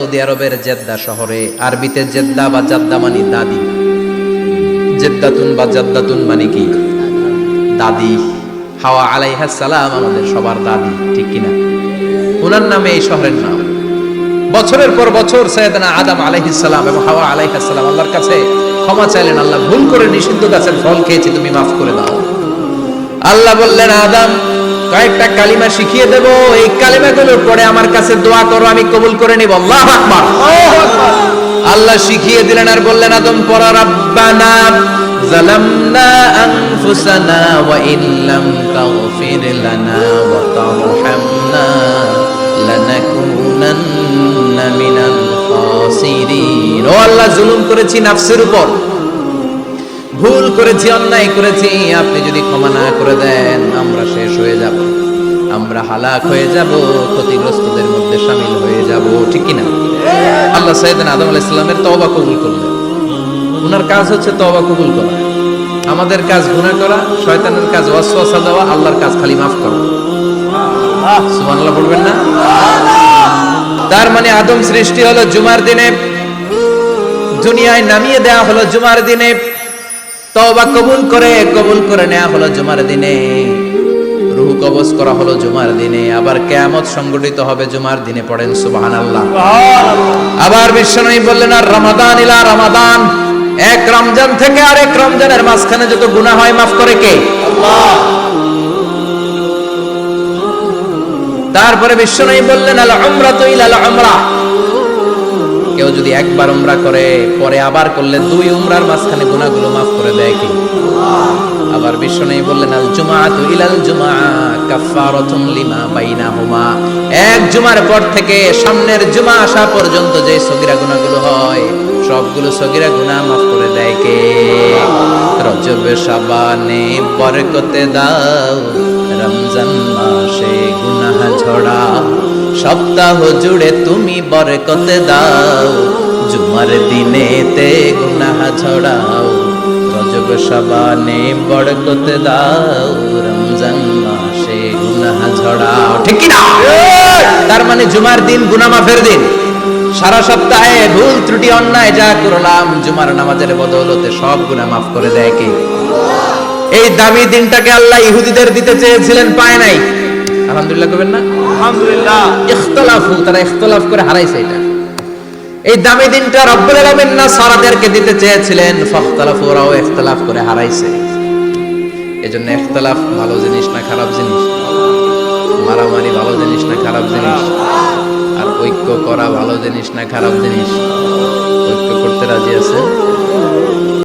Saudi আরবের Jeddah শহরে, আরবিতে জেদ্দা বা জাদ্দা মানে দাদি, জেদ্দাতুন বা জাদ্দাতুন মানে কি দাদি। হাওয়া আলাইহিস সালাম আমাদের সবার দাদি, ঠিক কিনা? ওনার নামে এই শহরের নাম। বছরের পর বছর সাইয়েদনা আদম আলাইহিস সালাম এবং হাওয়া আলাইহিস সালাম আল্লাহর কাছে ক্ষমা চাইলেন, আল্লাহ ভুল করে নিষিদ্ধ গাছের ফল খেয়েছি, তুমি মাফ করে দাও। আল্লাহ বললেন, আদম কয়েকটা কালিমা শিখিয়ে দেব, এই কালিমাগুলোর পরে আমার কাছে দোয়া করো, আমি কবুল করে নিব। আল্লাহু আকবার। আল্লাহ শিখিয়ে দিলেন আর বললেন, আদম পড়ো, রাব্বানা যালামনা আনফুসানা ওয়া ইল্লাম তাগফির লানা ওয়া তারহামনা লানাকুনান্না মিনাল খাসিরিন। ও আল্লাহ, জুলুম করেছি নাফসের উপর, ভুল করেছি, অন্যায় করেছি, আপনি যদি ক্ষমা না করে দেন আমরা শেষ হয়ে যাব, আমরা হালাক হয়ে যাব, ক্ষতিগ্রস্তদের মধ্যে শামিল হয়ে যাব, ঠিক কিনা? আল্লাহ সাইয়েদনা আদম আলাইহিস সালামের তওবা কবুল করলেন। ওনার কাজ হচ্ছে তওবা কবুল করা, আমাদের কাজ গুনাহ করা, শয়তানের কাজ ওয়াসওয়াসা দেওয়া, আল্লাহর কাজ খালি মাফ করা। সুবহানাল্লাহ পড়বেন না? তার মানে আদম সৃষ্টি হলো জুমার দিনে, দুনিয়ায় নামিয়ে দেওয়া হলো জুমার দিনে, তওবা কবুল করে নেওয়া হলো জুমার দিনে, রূহ কবজ করা হলো জুমার দিনে, আবার কিয়ামত সংগঠিত হবে জুমার দিনে। পড়েন সুবহানাল্লাহ। আবার বিশ্বনবী বললেন, আর রমাদান ইলা রমাদান, এক রমজান থেকে আরেক রমজানের মাঝখানে যত গুনাহ হয় মাফ করে কে? আল্লাহ। তারপরে বিশ্বনবী বললেন, আল উমরাতু ইলাল উমরা, কেউ যদি একবার উমরা করে পরে আবার করলে দুই উমরার মাঝখানে গুনাহগুলো মাফ করে দেয় কি? আবার বিশ্বনবী বললেন, আল জুমআতু ইলাল জুমআ কাফফারাতুন লিমা বাইনাহুমা, এক জুমার পর থেকে সামনের জুমা আসা পর্যন্ত যে সগীরা গুনাহগুলো হয় সবগুলো সগীরা গুনাহ মাফ করে দেয় কে? রজব শাবানে বরকতে দাও, রমজান মাসে গুনাহ ঝরা, সপ্তাহ জুড়ে তুমি বরকতে দাও, জুমার দিনেতে গুনাহ ঝরাও, রজব শাবানে বরকতে দাও, রমজান মাসে গুনাহ ঝরাও, ঠিক কি না? তার মানে জুমার দিন গুনাহ মাফের দিন। সারা সপ্তাহে ভুল ত্রুটি অন্যায় যা করলাম জুমার নামাজের বদৌলতে সব গুনাহ মাফ করে দেয় কে? এই দামি দিনটাকে আল্লাহ ইহুদিদের দিতে চেয়েছিলেন, পায় নাই। আলহামদুলিল্লাহ করবেন না? আলহামদুলিল্লাহ। ইখতিলাফু, তারা ইখতিলাফ করে হারাইছে এটা। এই দামি দিনটা রব্বুল আলামিন নাসারাদেরকে দিতে চেয়েছিলেন, ফাখতালাফু, ওরাও ইখতিলাফ করে হারাইছে। এজন্য ইখতিলাফ ভালো জিনিস না খারাপ জিনিস? মারামারি ভালো জিনিস না খারাপ জিনিস? আর ঐক্য করা ভালো জিনিস না খারাপ জিনিস?